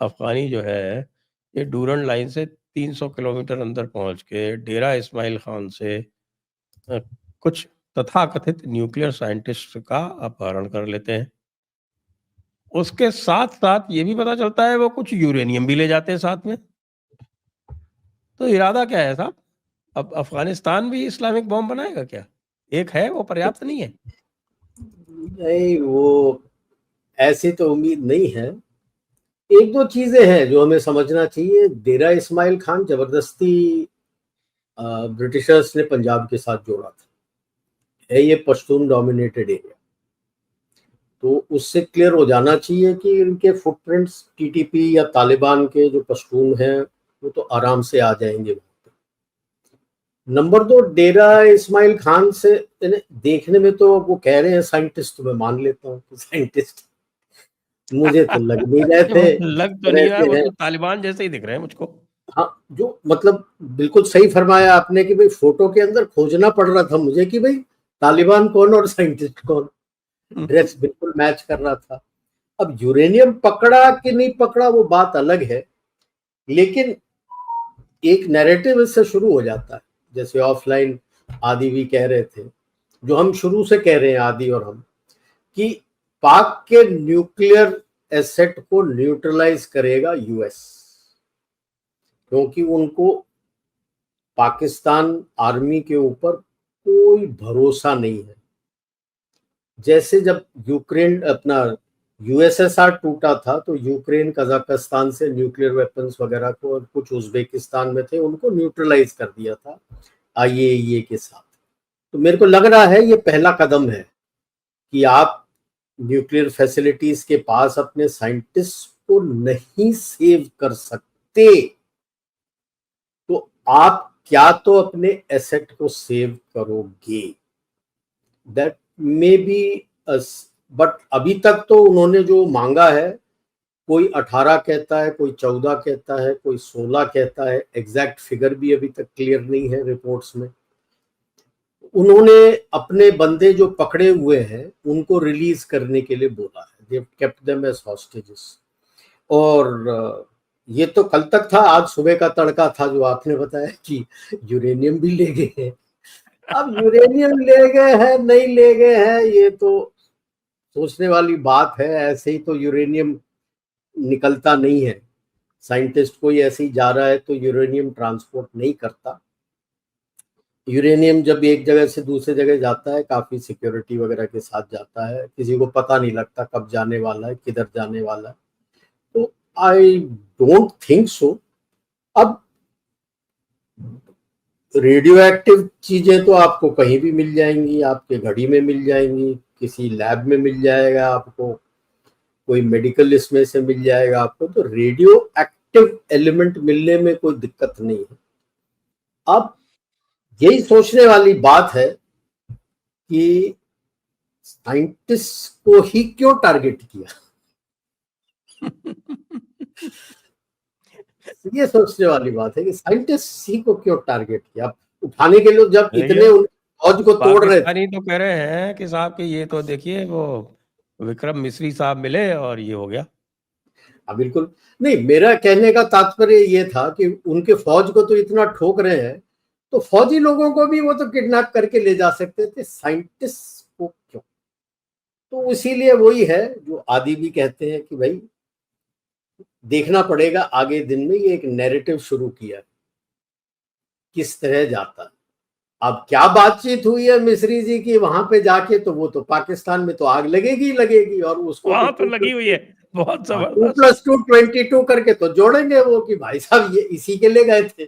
अफगानी जो है ये डूरन लाइन से 300 किलोमीटर अंदर पहुंच के डेरा इस्माइल खान से कुछ तथाकथित न्यूक्लियर साइंटिस्ट का अपहरण कर लेते हैं। उसके साथ साथ ये भी पता चलता है वो कुछ यूरेनियम भी ले जाते हैं साथ में। तो इरादा क्या है साहब? अब अफगानिस्तान भी इस्लामिक बॉम्ब बनाएगा क्या? एक है वो पर्याप्त नहीं है? नहीं, वो ऐसी तो उम्मीद नहीं है। एक दो चीजें हैं जो हमें समझना चाहिए। डेरा इस्माइल खान जबरदस्ती ब्रिटिशर्स ने पंजाब के साथ जोड़ा था। ये पश्तून डोमिनेटेड एरिया, तो उससे क्लियर हो जाना चाहिए कि इनके फुटप्रिंट्स टीटीपी या तालिबान के जो पश्तून हैं वो तो आराम से आ जाएंगे। नंबर 2, डेरा इस्माइल खान से देखने में तो वो कह रहे हैं साइंटिस्ट, तो मैं मान लेता हूँ कि साइंटिस्ट, मुझे तो लग नहीं रहे थे। लग तो नहीं रहा, वो तो तालिबान जैसे ही दिख रहे हैं मुझको। हाँ, जो मतलब बिल्कुल सही फरमाया आपने कि भाई फोटो के अंदर खोजना पड़ रहा था मुझे कि भाई तालिबान कौन और साइंटिस्ट कौन। ड्रेस बिल्कुल मैच कर रहा था। अब यूरेनियम पकड़ा कि नहीं पकड़ा वो बात अलग है, लेकिन एक नैरेटिव इससे शुरू हो जाता है। जैसे ऑफलाइन आदि भी कह रहे थे, जो हम शुरू से कह रहे हैं आदि और हम, कि पाक के न्यूक्लियर एसेट को न्यूट्रलाइज करेगा यूएस, क्योंकि उनको पाकिस्तान आर्मी के ऊपर कोई भरोसा नहीं है। जैसे जब यूक्रेन अपना यूएसएसआर टूटा था तो यूक्रेन कजाकिस्तान से न्यूक्लियर वेपन्स वगैरह को, और कुछ उज्बेकिस्तान में थे, उनको न्यूट्रलाइज कर दिया था आईएईए के साथ। तो मेरे को लग रहा है ये पहला कदम है कि आप न्यूक्लियर फैसिलिटीज के पास अपने साइंटिस्ट को नहीं सेव कर सकते, तो आप क्या तो अपने एसेट को सेव करोगे। दैट मे बी, बट अभी तक तो उन्होंने जो मांगा है, कोई 18 कहता है, कोई 14 कहता है, कोई 16 कहता है, एग्जैक्ट फिगर भी अभी तक क्लियर नहीं है रिपोर्ट्स में। उन्होंने अपने बंदे जो पकड़े हुए हैं उनको रिलीज करने के लिए बोला है। They kept them as hostages. और ये तो कल तक था, आज सुबह का तड़का था जो आपने बताया कि यूरेनियम भी ले गए हैं। अब यूरेनियम ले गए हैं नहीं ले गए हैं ये तो सोचने वाली बात है। ऐसे ही तो यूरेनियम निकलता नहीं है। साइंटिस्ट कोई ऐसे ही जा रहा है तो यूरेनियम ट्रांसपोर्ट नहीं करता। यूरेनियम जब एक जगह से दूसरी जगह जाता है काफी सिक्योरिटी वगैरह के साथ जाता है, किसी को पता नहीं लगता कब जाने वाला है, किधर जाने वाला है। तो आई डोंट थिंक सो। अब रेडियो एक्टिव चीजें तो आपको कहीं भी मिल जाएंगी, आपके घड़ी में मिल जाएंगी, किसी लैब में मिल जाएगा आपको, कोई मेडिकल इसमें से मिल जाएगा आपको। तो रेडियो एक्टिव एलिमेंट मिलने में कोई दिक्कत नहीं है। अब यही सोचने वाली बात है कि साइंटिस्ट को ही क्यों टारगेट किया। ये सोचने वाली बात है कि साइंटिस्ट ही को क्यों टारगेट किया। उठाने के लिए जब इतने फौज को तोड़ रहे थे, तो कह रहे हैं कि साहब कि ये तो देखिए वो विक्रम मिश्री साहब मिले और ये हो गया। बिल्कुल नहीं, मेरा कहने का तात्पर्य ये था कि उनके फौज को तो इतना ठोक रहे हैं तो फौजी लोगों को भी वो तो किडनैप करके ले जा सकते थे, साइंटिस्ट को क्यों। तो इसीलिए वही है जो आदि भी कहते हैं कि भाई देखना पड़ेगा आगे दिन में। ये एक नैरेटिव शुरू किया किस तरह जाता है। अब क्या बातचीत हुई है मिश्री जी की वहां पे जाके, तो वो तो पाकिस्तान में तो आग लगेगी लगेगी, और उसको वहां तो लगी हुई है बहुत जबरदस्त। 2+2 22 करके तो जोड़ेंगे वो कि भाई साहब ये इसी के ले गए थे।